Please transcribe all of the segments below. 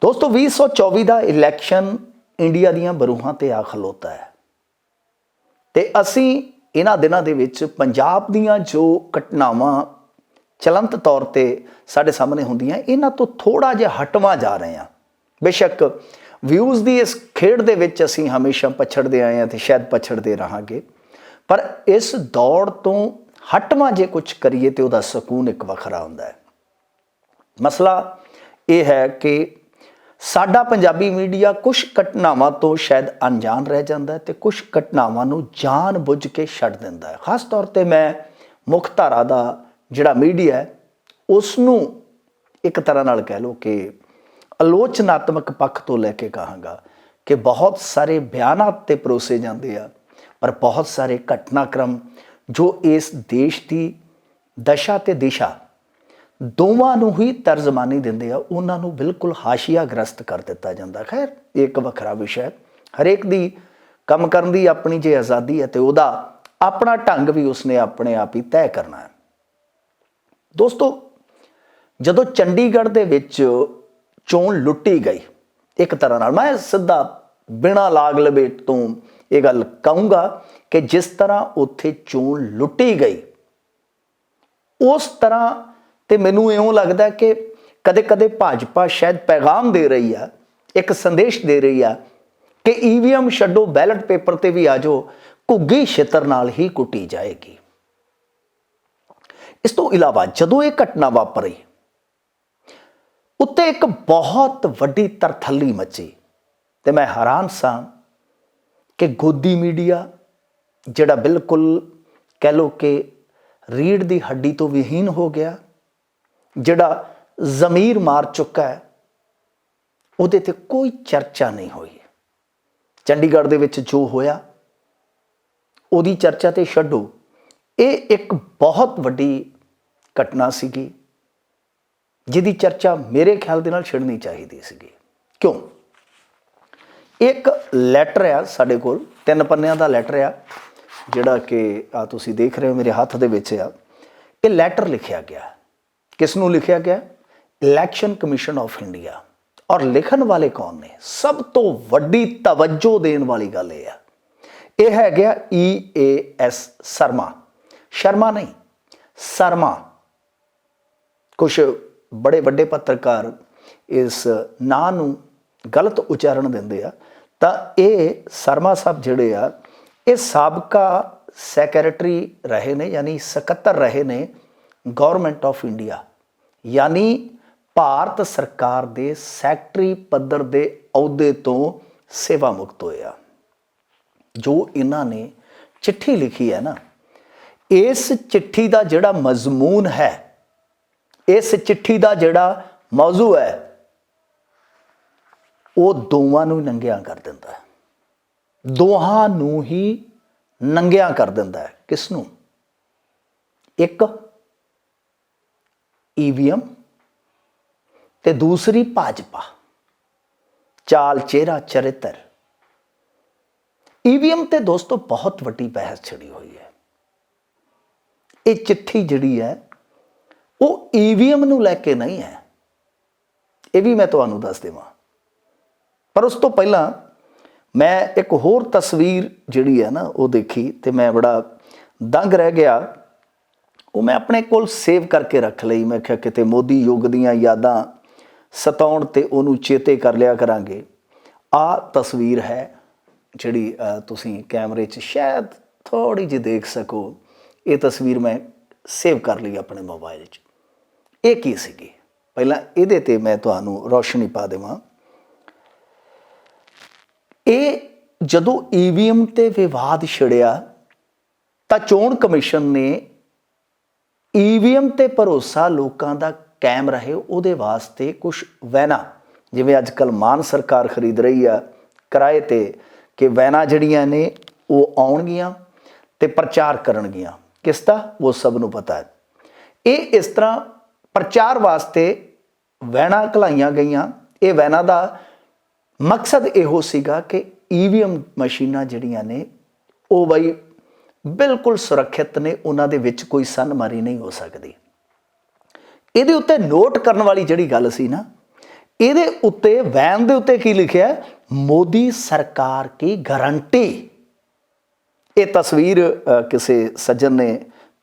दोस्तों 2024 का election India दीयां बरूहां ते आ खलोता है ते असीं इन्हां दिनां दे विच पंजाब दीयां जो घटनावां चलंत तौर ते साडे सामने हुंदियां इन्हां तो थोड़ा जिहा हटवां जा रहे हैं। बेशक व्यूज़ की इस खेड दे विच असीं हमेशा पछड़ते आए हैं ते शायद पछड़ते रहांगे, पर इस दौड़ तो हटवां जे कुछ करिए तो उहदा सकून एक वखरा हुंदा है। मसला यह है कि साडा पंजाबी मीडिया कुछ घटनावां तो शायद अनजान रह जाता है तो कुछ घटनावां नूं जान बुझ के छड्ड दिंदा है। खास तौर पर मैं मुख धारा का जिहड़ा मीडिया है उसनूं एक तरह नाल कह लो कि आलोचनात्मक पक्ष तो लैके कहांगा कि बहुत सारे बयानां ते परोसे जाते हैं, पर बहुत सारे घटनाक्रम जो इस देश की दशा ते दिशा दोवां नूं ही तर्जमानी दिंदे आ उन्हां नूं बिल्कुल हाशियाग्रस्त कर दिता जाता। खैर एक वखरा विषय है, हरेक दी काम करन दी अपनी जे आज़ादी है तो उहदा अपना ढंग भी उसने अपने आप ही तय करना है। दोस्तों जदों चंडीगढ़ दे विच चोण लुट्टी गई, एक तरह नाल मैं सीधा बिना लाग लपेट तो ये गल कहूँगा कि जिस तरह उत्थे चोण लुट्टी गई उस तरह तो मैनू इउं लगता कि कदे कदे भाजपा शायद पैगाम दे रही है, एक संदेश दे रही है कि ईवीएम छड्डो बैलेट पेपर ते भी आ जाओ, घुग्गी छितर नाल ही कुटी जाएगी। इस तो इलावा जदों ये घटना वापरी उत्ते एक बहुत वड्डी तरथली मची तो मैं हैरान सा कि गोदी मीडिया जिहड़ा बिल्कुल कह लो कि रीढ़ की हड्डी तो विहीन हो गया, जिहड़ा ज़मीर मार चुका है, उहदे ते कोई चर्चा नहीं हुई। चंडीगढ़ दे विच जो होया उहदी चर्चा ते छड्डो, ये एक बहुत वड्डी घटना सीगी जिहदी चर्चा मेरे ख्याल दे नाल छिड़नी चाहिदी सीगी। क्यों? एक लैटर आ साडे कोल 3 पन्नियां दा लैटर आ जिहड़ा कि तुसीं देख रहे हो मेरे हत्थ दे विच आ। ये लैटर लिखिया गया, किसनूं लिखिया गया? Election commission of India. और लिखण वाले कौन ने? सब तो वड्डी तवज्जो देण वाली गल यह है गया EAS शर्मा। शर्मा नहीं, शर्मा। कुछ बड़े वड्डे पत्रकार इस नां नूं गलत उच्चारण दिंदे आ, तां ये शर्मा साहब जिहड़े आ ये साबका सैक्रटरी रहे ने, यानी सकत्तर रहे ने गौरमेंट ऑफ इंडिया, यानी भारत सरकार दे सैकटरी पद्धर दे अहुदे तो सेवा मुक्त होया। जो इन्हां ने चिट्ठी लिखी है ना, इस चिट्ठी का जिहड़ा मजमून है, इस चिट्ठी का जिहड़ा मौजू है, वो दोवां नूं नंगिया कर दिंदा है, दोहां नूं ही नंगिया कर दिंदा है। किसनूं? एक ईवीएम ते दूसरी भाजपा। चाल चेहरा चरित्र। ईवीएम ते दोस्तों बहुत वड्डी बहस छिड़ी हुई है। ये चिट्ठी जिहड़ी है वो ईवीएम नूं लैके नहीं है, ये भी मैं तुहानूं दस देवां। पर उस तो पहला मैं एक होर तस्वीर जिहड़ी है ना वो देखी तो मैं बड़ा दंग रह गया। वो मैं अपने कोल सेव करके रख लई। मैं क्या किते मोदी युग दीयां यादां सताउण ते उहनूं चेते कर लिया करांगे। आ तस्वीर है जिहड़ी तुसीं कैमरे 'च शायद थोड़ी जी देख सको। ये तस्वीर मैं सेव कर ली अपने मोबाइल 'च। ये की सीगी पहलां इहदे ते मैं तुहानूं रोशनी पा देवां। ये जदों ईवीएम ते विवाद छिड़िया तां चोण कमीशन ने ईवीएम ते भरोसा लोकां दा कायम रहे उहदे वास्ते कुछ वैनां, जिवें अजकल मान सरकार खरीद रही है किराए ते, कि वैनां जिहड़ियां ने वो आउणगीआं ते प्रचार करनगीआं। किसदा? वो सब नूं पता है। ये इस तरह प्रचार वास्ते वैनां घलाईआं गईआं। ये वैनां दा मकसद इहो सीगा कि ईवीएम मशीनां जिहड़ियां ने वो बई बिल्कुल सुरक्षित ने, उन्हां दे विच कोई सनमारी नहीं हो सकदी। इहदे उत्ते नोट करन वाली जिहड़ी गल सी ना, ਇਹਦੇ ਉੱਤੇ ਵੈਨ ਦੇ ਉੱਤੇ ਕੀ ਲਿਖਿਆ, ਮੋਦੀ ਸਰਕਾਰ ਕੀ ਗਾਰੰਟੀ। ਇਹ ਤਸਵੀਰ ਕਿਸੇ ਸੱਜਣ ਨੇ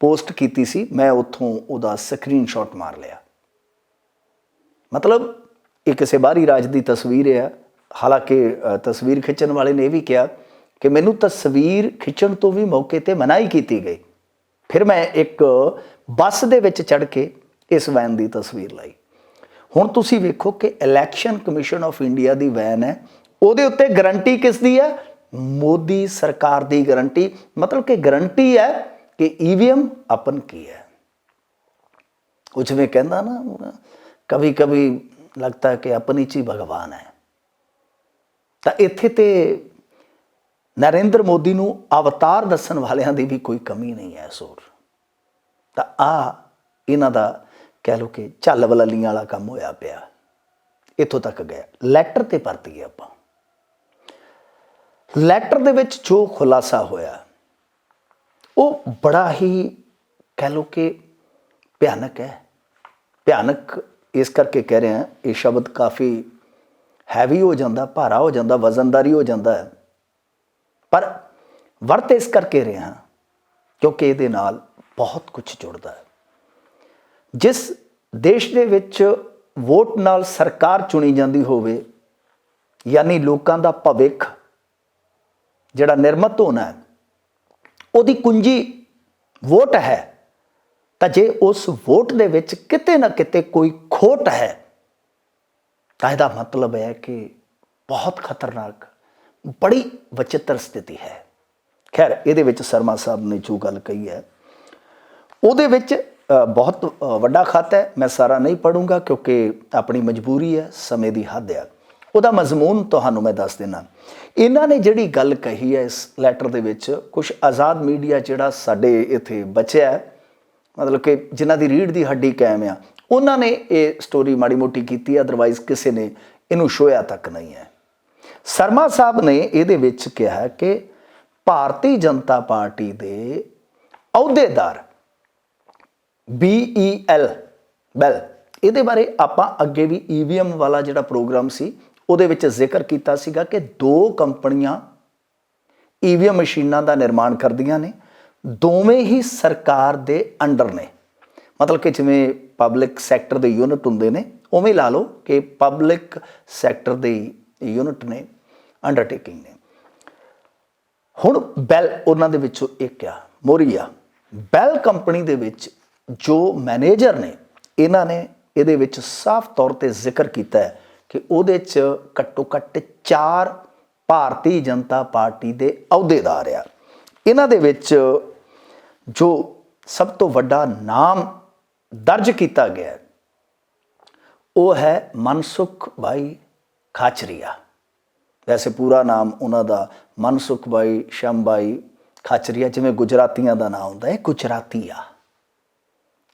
ਪੋਸਟ ਕੀਤੀ ਸੀ, ਮੈਂ ਉੱਥੋਂ ਉਹਦਾ ਸਕਰੀਨਸ਼ਾਟ ਮਾਰ ਲਿਆ। ਮਤਲਬ ਇਹ ਕਿਸੇ ਬਾਹਰੀ ਰਾਜ ਦੀ ਤਸਵੀਰ ਹੈ। ਹਾਲਾਂਕਿ ਤਸਵੀਰ ਖਿੱਚਣ ਵਾਲੇ ਨੇ ਇਹ ਵੀ ਕਿਹਾ ਕਿ ਮੈਨੂੰ ਤਸਵੀਰ ਖਿੱਚਣ ਤੋਂ ਵੀ ਮੌਕੇ 'ਤੇ ਮਨਾਹੀ ਕੀਤੀ ਗਈ। ਫਿਰ ਮੈਂ ਇੱਕ ਬੱਸ ਦੇ ਵਿੱਚ ਚੜ੍ਹ ਕੇ ਇਸ ਵੈਨ ਦੀ ਤਸਵੀਰ ਲਾਈ। ਹੁਣ ਤੁਸੀਂ ਵੇਖੋ ਕਿ election commission of India the van ਹੈ, ਉਹਦੇ ਉੱਤੇ ਗਰੰਟੀ ਕਿਸ ਦੀ ਹੈ, ਮੋਦੀ ਸਰਕਾਰ ਦੀ ਗਰੰਟੀ। मतलब कि गारंटी है कि ईवीएम अपन की है। वो जिवें कहंदा ना, कभी कभी लगता है कि अपनी च ही भगवान है। तो इत्थे ते नरेंद्र मोदी नूं अवतार दस्सण वालियां दी भी कोई कमी नहीं है। सोर तो इन्हां दा कह लो कि झल वलियां वाला काम होया पिया। इत्थों तक गया। लैटर ते परतीए आपां। लैटर दे विच जो खुलासा होया वो बड़ा ही कह लो कि भयानक है। भयानक इस करके कह रहे हैं, ये शब्द काफ़ी हैवी हो जाता, भारा हो जाता, वजनदारी हो जाता है, पर वरत इस करके रहे हैं क्योंकि ये नाल बहुत कुछ जुड़ता है। जिस देश दे विच वोट नाल सरकार चुनी जाती होवे, यानी लोगों का भविख जिहड़ा निर्मित होना है, ਉਹਦੀ कुंजी वोट है। तो जे उस वोट दे विच किते ना किते कोई खोट है तो इसका मतलब है कि बहुत खतरनाक, बड़ी विचित्र स्थिति है। खैर ये विच शर्मा साहब ने जो गल कही है उहदे विच बहुत वड्डा खत है। मैं सारा नहीं पढ़ूंगा क्योंकि अपनी मजबूरी है, समय की हद है। ਉਹਦਾ ਮਜ਼ਮੂਨ ਤੁਹਾਨੂੰ मैं दस देना। इन्हां ने जिहड़ी गल कही है इस लैटर दे विच, कुछ आज़ाद मीडिया जिहड़ा साडे इत्थे बचिआ है, मतलब कि जिन्हां दी रीढ़ दी हड्डी कायम आ, उन्हां ने ये स्टोरी माड़ी मोटी कीती, अदरवाइज़ किसी ने इनू छोया तक नहीं है। शर्मा साहब ने इहदे विच कहा कि भारतीय जनता पार्टी दे अहुदेदार BEL बैल, इहदे बारे आपां अगे भी EVM वाला जिहड़ा प्रोग्राम सी ਉਹਦੇ ਵਿੱਚ ਜ਼ਿਕਰ ਕੀਤਾ ਸੀਗਾ कि 2 कंपनियां EVM मशीनां ਦਾ निर्माण ਕਰਦੀਆਂ ਨੇ, ਦੋਵੇਂ ਹੀ ਸਰਕਾਰ ਦੇ ਅੰਡਰ ਨੇ। मतलब कि ਜਿਵੇਂ ਪਬਲਿਕ ਸੈਕਟਰ ਦੇ ਯੂਨਿਟ ਹੁੰਦੇ ਨੇ, ਉਵੇਂ ਲਾ ਲਓ ਕਿ ਪਬਲਿਕ ਸੈਕਟਰ ਦੇ ਯੂਨਿਟ ਨੇ, ਅੰਡਰਟੇਕਿੰਗ ਨੇ। ਹੁਣ ਬੈਲ ਉਹਨਾਂ ਦੇ ਵਿੱਚੋਂ ਇੱਕ ਆ, ਮੋਰੀ ਆ। ਬੈਲ ਕੰਪਨੀ ਦੇ ਵਿੱਚ ਜੋ ਮੈਨੇਜਰ ਨੇ, ਇਹਨਾਂ ਨੇ ਇਹਦੇ ਵਿੱਚ ਸਾਫ਼ ਤੌਰ ਤੇ ਜ਼ਿਕਰ ਕੀਤਾ ਹੈ कि ਉਹਦੇ 'ਚ ਘੱਟੋ ਘੱਟ 4 ਭਾਰਤੀ ਜਨਤਾ ਪਾਰਟੀ ਦੇ ਅਹੁਦੇਦਾਰ ਆ। ਇਹਨਾਂ ਦੇ ਵਿੱਚ ਜੋ ਸਭ ਤੋਂ ਵੱਡਾ ਨਾਮ ਦਰਜ ਕੀਤਾ ਗਿਆ ਉਹ ਹੈ ਮਨਸੁਖ ਭਾਈ ਖਾਚਰੀਆ। ਵੈਸੇ ਪੂਰਾ ਨਾਮ ਉਹਨਾਂ ਦਾ ਮਨਸੁਖ ਭਾਈ ਸ਼ਮ ਭਾਈ ਖਾਚਰੀਆ, ਜਿਵੇਂ ਗੁਜਰਾਤੀਆਂ ਦਾ ਨਾਮ ਹੁੰਦਾ ਹੈ, ਗੁਜਰਾਤੀ ਆ।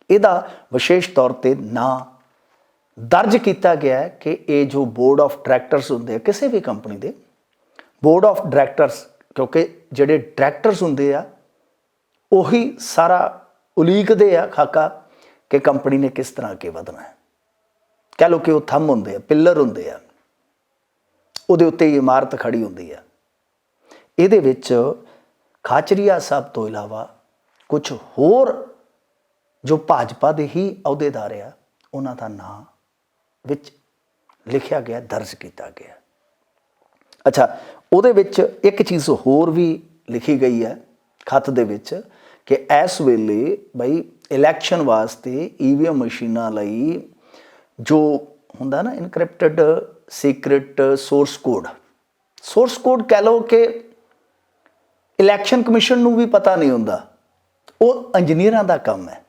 ਇਹਦਾ ਵਿਸ਼ੇਸ਼ ਤੌਰ ਤੇ ਨਾਂ दर्ज किया गया है कि ये जो बोर्ड ऑफ डायरैक्टर्स होंगे किसी भी कंपनी के, बोर्ड ऑफ डायरैक्टर्स, क्योंकि जोड़े डायरैक्टर्स होंगे उही सारा उलीकते आ खाका कि कंपनी ने किस तरह अगे वधना है। कह लो कि वो थंब होंगे, पिलर होंगे, उहदे उत्ते इमारत खड़ी होंगी है। इहदे विच खाचरिया साहब तो इलावा कुछ होर जो भाजपा के ही अहुदेदार आ, उन्हां दा नाम विच लिखिया गया, दर्ज किया गया। अच्छा, उहदे विच एक चीज़ होर भी लिखी गई है खत दे विच कि इस वेले बई इलैक्शन वास्ते EVM मशीनां लई जो हुंदा ना इनक्रिप्टेड सीक्रेट सोर्स कोड कह लो कि इलैक्शन कमिशन नूं भी पता नहीं हुंदा, वो इंजीनियरां दा काम है।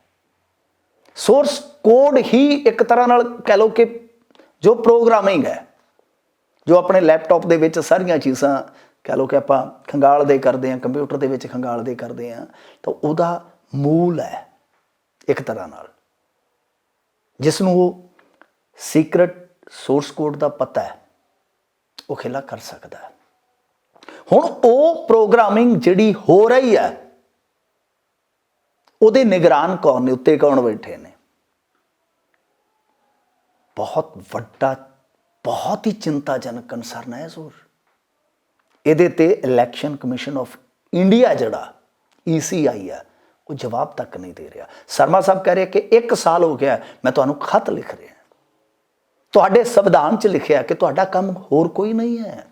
सोर्स कोड ही एक तरह नाल कह लो कि जो प्रोग्रामिंग है, जो अपने लैपटॉप दे विच सारियां चीज़ां कह लो कि आपां खंगालदे करदे हां, कंप्यूटर दे विच खंगालदे करदे हां, तो उहदा मूल है एक तरह नाल, जिसनूं वो सीक्रेट सोर्स कोड दा पता है, वो खेला कर सकदा है। हुण वो प्रोग्रामिंग जिहड़ी हो रही है, ਉਹਦੇ निगरान कौन ने, उत्ते कौन बैठे ने? बहुत वड्डा बहुत ही चिंताजनक कंसਰਨ है ਜ਼ਰੂਰ। ਇਹਦੇ ਤੇ ਇਲੈਕਸ਼ਨ ਕਮਿਸ਼ਨ ਆਫ ਇੰਡੀਆ ਜਿਹੜਾ ECI ਹੈ ਉਹ ਜਵਾਬ ਤੱਕ ਨਹੀਂ ਦੇ ਰਿਹਾ। ਸ਼ਰਮਾ ਸਾਹਿਬ ਕਹਿ ਰਹੇ ਕਿ 1 ਸਾਲ ਹੋ ਗਿਆ ਮੈਂ ਤੁਹਾਨੂੰ ਖਤ ਲਿਖ ਰਿਹਾ, ਤੁਹਾਡੇ ਸੰਵਿਧਾਨ 'ਚ ਲਿਖਿਆ ਕਿ ਤੁਹਾਡਾ ਕੰਮ ਹੋਰ ਕੋਈ ਨਹੀਂ ਹੈ,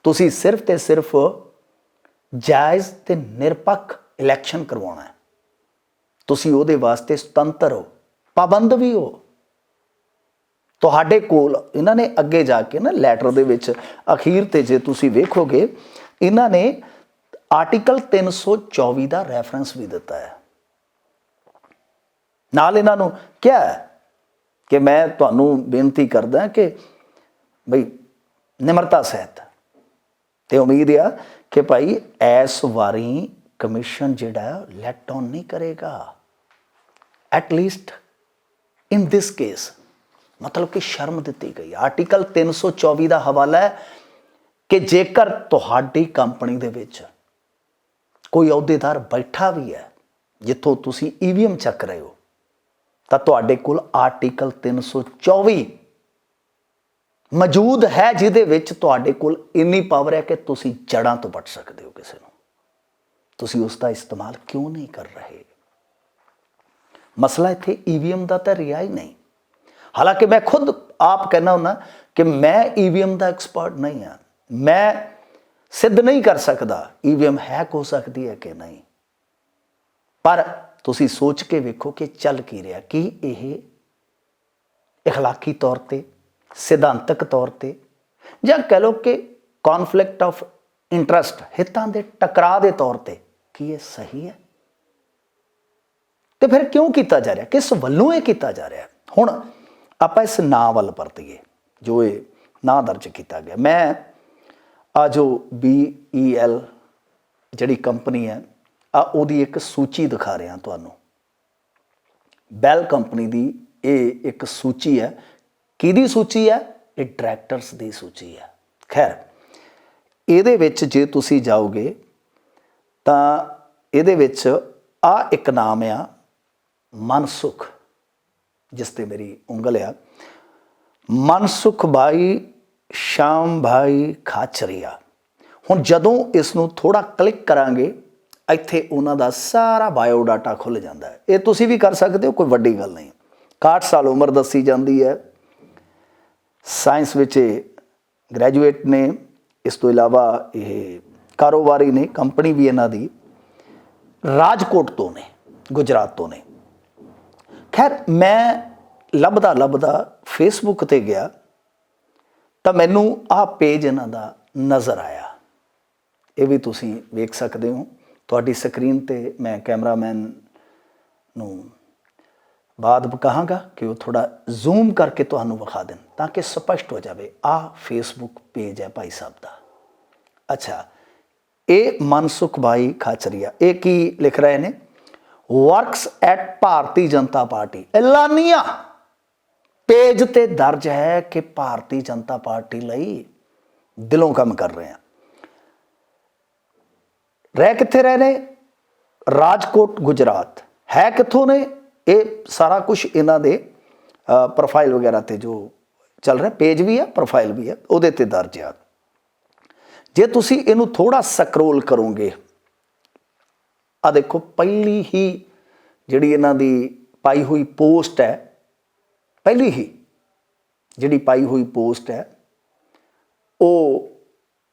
ਤੁਸੀਂ ਸਿਰਫ ਤੇ ਸਿਰਫ ਜਾਇਜ਼ ਤੇ ਨਿਰਪੱਖ ਇਲੈਕਸ਼ਨ ਕਰਵਾਉਣਾ ਹੈ, ਤੁਸੀਂ ਉਹਦੇ ਵਾਸਤੇ ਸੁਤੰਤਰ ਹੋ, ਪਾਬੰਦ ਵੀ ਹੋ। ਤੁਹਾਡੇ ਕੋਲ ਇਹਨਾਂ ਨੇ ਅੱਗੇ ਜਾ ਕੇ ਨਾ ਲੈਟਰ ਦੇ ਵਿੱਚ ਅਖੀਰ ਤੇ ਜੇ ਤੁਸੀਂ ਵੇਖੋਗੇ ਇਹਨਾਂ ਨੇ ਆਰਟੀਕਲ 324 ਦਾ ਰੈਫਰੈਂਸ ਵੀ ਦਿੱਤਾ ਹੈ। ਨਾਲ ਇਹਨਾਂ ਨੂੰ ਕਿਹਾ ਕਿ ਮੈਂ ਤੁਹਾਨੂੰ ਬੇਨਤੀ ਕਰਦਾ ਕਿ ਬਈ ਨਿਮਰਤਾ ਸਹਿਤ ਤੇ ਉਮੀਦ ਆ ਕਿ ਭਾਈ ਇਸ ਵਾਰੀ ਕਮਿਸ਼ਨ ਜਿਹੜਾ ਲੈਟ ਡਾਊਨ ਨਹੀਂ ਕਰੇਗਾ, ਐਟਲੀਸਟ ਇਨ ਦਿਸ ਕੇਸ। मतलब कि शर्म दी गई। आर्टिकल 324 का हवाला है कि जेकर तुहाडी कंपनी दे विच कोई अहुदेदार बैठा भी है जिथों तुसी EVM चक रहे हो तो तुहाडे कोल आर्टिकल 324 मौजूद है जिहदे विच तुहाडे कोल इन्नी पावर है कि तुसी जड़ां तो पट सकते हो किसी नूं। तुसी उसका इस्तेमाल क्यों नहीं कर रहे? मसला इत्थे EVM का तो रिहा ही नहीं। हालांकि मैं खुद आप कहना होना कि मैं EVM का एक्सपर्ट नहीं हाँ, मैं सिद्ध नहीं कर सकता EVM हैक हो सकती है कि नहीं, पर तुसी सोच के वेखो कि चल की रहा कि यह इखलाकी तौर पर, सिद्धांतक तौर पर या कह लो कि कॉन्फ्लिक्ट ऑफ इंटरस्ट, हितां दे टकराव के तौर पर कि यह सही है? तो फिर क्यों किया जा रहा, किस वलों यह किया जा रहा? हुण ਆਪਾਂ ਇਸ ਨਾਂ ਵੱਲ ਪਰਤੀਏ ਜੋ ਇਹ ਨਾਂ ਦਰਜ ਕੀਤਾ ਗਿਆ। ਮੈਂ ਆ ਜੋ BEL ਜਿਹੜੀ ਕੰਪਨੀ ਹੈ ਆ ਉਹਦੀ ਇੱਕ ਸੂਚੀ ਦਿਖਾ ਰਿਹਾ ਤੁਹਾਨੂੰ। ਬੈਲ ਕੰਪਨੀ ਦੀ ਇਹ ਇੱਕ ਸੂਚੀ ਹੈ। ਕਿਹਦੀ ਸੂਚੀ ਹੈ? ਇਹ ਡਾਇਰੈਕਟਰਸ ਦੀ ਸੂਚੀ ਹੈ। ਖੈਰ ਇਹਦੇ ਵਿੱਚ ਜੇ ਤੁਸੀਂ ਜਾਓਗੇ ਤਾਂ ਇਹਦੇ ਵਿੱਚ ਆ ਇੱਕ ਨਾਮ ਆ ਮਨਸੁਖ, जिस ते मेरी उंगल आ, मनसुख भाई श्याम भाई खाचरिया। हुण जदों इसनूं थोड़ा क्लिक करांगे इत्थे उन्हां दा सारा बायोडाटा खुल जाता है। ये तुसीं भी कर सकते हो, कोई वड्डी गल नहीं। 61 साल उम्र दसी जाती है, साइंस विच ग्रैजुएट ने, इस तो इलावा ये कारोबारी ने, कंपनी भी इन्हां दी राजकोट तो ने, गुजरात तो ने। खैर मैं ਲੱਭਦਾ ਲੱਭਦਾ फेसबुक ਤੇ ਗਿਆ ਤਾਂ ਮੈਨੂੰ ਆਹ ਪੇਜ ਇਹਨਾਂ ਦਾ ਨਜ਼ਰ ਆਇਆ। ਇਹ ਵੀ ਤੁਸੀਂ ਵੇਖ ਸਕਦੇ ਹੋ ਤੁਹਾਡੀ ਸਕਰੀਨ ਤੇ। ਮੈਂ ਕੈਮਰਾਮੈਨ ਨੂੰ ਬਾਅਦ ਕਹਾਂਗਾ ਕਿ ਉਹ ਥੋੜਾ ਜ਼ੂਮ ਕਰਕੇ ਤੁਹਾਨੂੰ ਵਿਖਾ ਦੇਣ ਤਾਂ ਕਿ ਸਪਸ਼ਟ ਹੋ ਜਾਵੇ। ਆਹ फेसबुक ਪੇਜ ਹੈ ਭਾਈ ਸਾਹਿਬ ਦਾ। ਅੱਛਾ, ਇਹ ਮਨਸੁਖ ਭਾਈ ਖਾਚਰੀਆ ਇਹ ਕੀ ਲਿਖ ਰਹੇ ਨੇ? वर्कस एट भारतीय जनता पार्टी। एलानिया पेज ते दर्ज है कि भारतीय जनता पार्टी लई दिलों काम कर रहे हैं। रह कित्थे रह रहे? राजकोट गुजरात। है कित्थों ने? ये सारा कुछ इन्हां दे प्रोफाइल वगैरह ते जो चल रहा, पेज भी है प्रोफाइल भी है, उहदे ते दर्ज है। जे तुसी इनू थोड़ा स्क्रोल करोगे आ देखो पहली ही जिहड़ी इन्हां दी पाई हुई पोस्ट है, पहली ही जिहड़ी पाई हुई पोस्ट है वो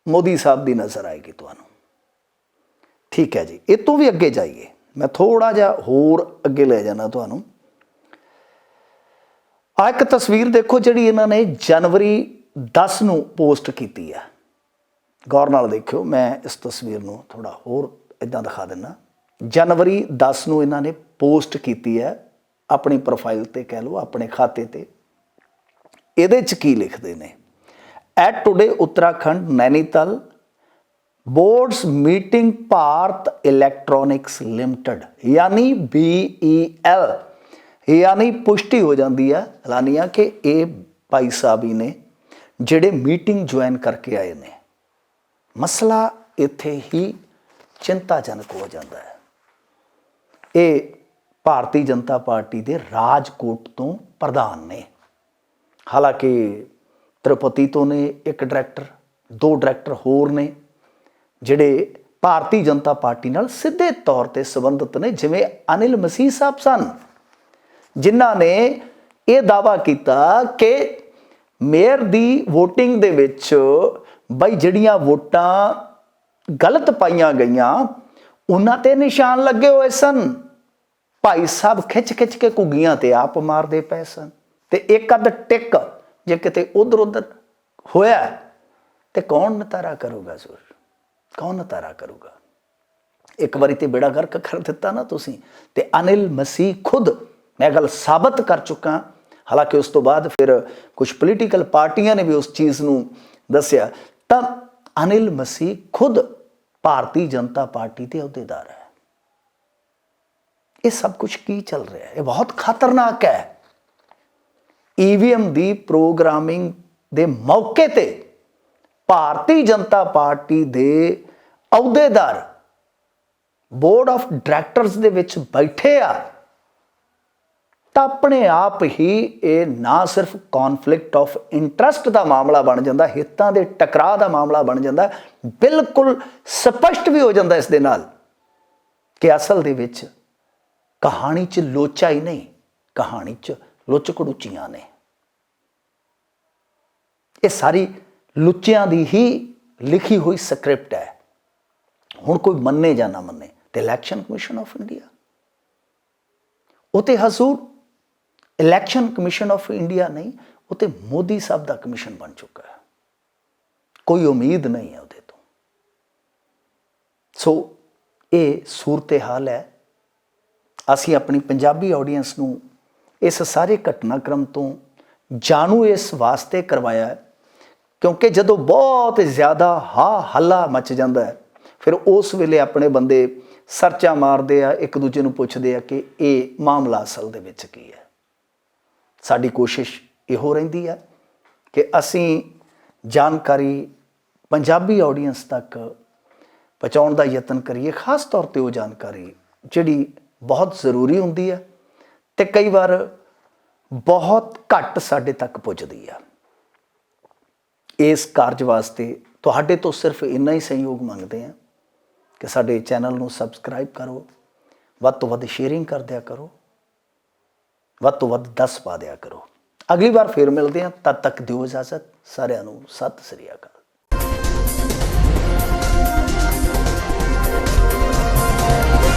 मोदी साहब दी नज़र आएगी तुहानूं। ठीक है जी, इस तो भी अगे जाइए, मैं थोड़ा जिहा होर अगे ले जाना तुहानूं। आ एक तस्वीर देखो जिहड़ी इन्हां ने जनवरी 10 नूं पोस्ट कीती है। गौर नाल देखियो, मैं इस तस्वीर नूं थोड़ा होर इदां दिखा दिना। जनवरी 10 ਨੂੰ ਇਹਨਾਂ ਨੇ ਪੋਸਟ ਕੀਤੀ ਹੈ ਆਪਣੀ ਪ੍ਰੋਫਾਈਲ ਤੇ, ਕਹਿ ਲਓ ਆਪਣੇ ਖਾਤੇ ਤੇ। ਇਹਦੇ 'ਚ ਕੀ ਲਿਖਦੇ ਨੇ? At today Uttarakhand Nainital boards meeting Bharat electronics limited यानी BEL यानी पुष्टि हो जाती है ऐलानिया कि ये भाई साहब ही ने जिहड़े मीटिंग ज्वाइन करके आए ने। मसला इत्थे ही चिंताजनक हो जाता है। ये भारतीय जनता पार्टी के राजकोट तो प्रधान ने, हालांकि त्रिपति तो ने एक डायरैक्टर, 2 डायरैक्टर होर ने जिहड़े भारतीय जनता पार्टी नाल सीधे तौर ते संबंधित ने, जिवें अनिल मसीह साहब सन, जिन्हां ने यह दावा किया कि मेयर दी वोटिंग दे विच बई जिहड़ियां वोटां गलत पाईयां गईयां उन्हां ते निशान लगे हुए सन। भाई साहब खिच खिच के घुग्गियां ते आप मारदे पए सन, ते एक अद टिक जे किते उधर उधर होया ते कौन नतारा करूगा सुर, कौन नतारा करूगा। एक बारी ते बेड़ा गर्क कर दिता ना तुसीं। ते अनिल मसीह खुद मैं गल साबित कर चुका, हालांकि उस तो बाद फिर कुछ पोलीटिकल पार्टियां ने भी उस चीज़ नूं दस्सिया। तां अनिल मसीह खुद भारतीय जनता पार्टी के अहुदेदार है। ये सब कुछ की चल रहा है, ये बहुत खतरनाक है। ईवीएम की प्रोग्रामिंग दे मौके ते भारतीय जनता पार्टी दे अहुदेदार बोर्ड ऑफ डायरैक्टर्स दे विच बैठे आ, तो अपने आप ही ये ना सिर्फ कॉन्फ्लिक्ट ऑफ इंटरस्ट का मामला बन जाता, हितों के टकराव का मामला बन जाता, बिल्कुल स्पष्ट भी हो जाता इस दे नाल कि असल दे विच कहानी च लोचा ही नहीं, कहानी च लुच कड़ूचियां ने। ये सारी लुचियां दी ही लिखी हुई स्क्रिप्ट है। हुण कोई मन्ने या ना मन्ने, तो इलैक्शन कमीशन ऑफ इंडिया उते हजूर इलैक्शन कमीशन ऑफ इंडिया नहीं, उते मोदी साहब का कमीशन बन चुका है। कोई उम्मीद नहीं है उहदे तो। सो ये सूरत हाल है। असीं अपनी पंजाबी ऑडियंस नूं इस सारे घटनाक्रम तो जाणू इस वास्ते करवाया है क्योंकि जदों बहुत ज़्यादा हा हल्ला मच जाता है, फिर उस वेले अपने बंदे सर्चा मारते हैं, एक दूजे नूं पुछदे आ कि ये मामला असल दे विच की है। साडी कोशिश इहो रहिंदी है कि असीं जानकारी पंजाबी ऑडियंस तक पहुँचाउण दा यतन करिए, खास तौर पर वो जानकारी जिहड़ी बहुत ज़रूरी हुंदी है ते कई बार बहुत घट साडे तक पुजदी है। इस कारज वास्ते तुहाडे तो सिर्फ इन्ना ही सहयोग मंगते हैं कि साडे चैनल नूं सबसक्राइब करो, वध तो वध शेयरिंग कर दिया करो, वध तो वध 10 पा दिया करो। अगली बार फिर मिलते हैं, तद तक दिओ इजाजत। सारिआं नूं सत श्री अकाल।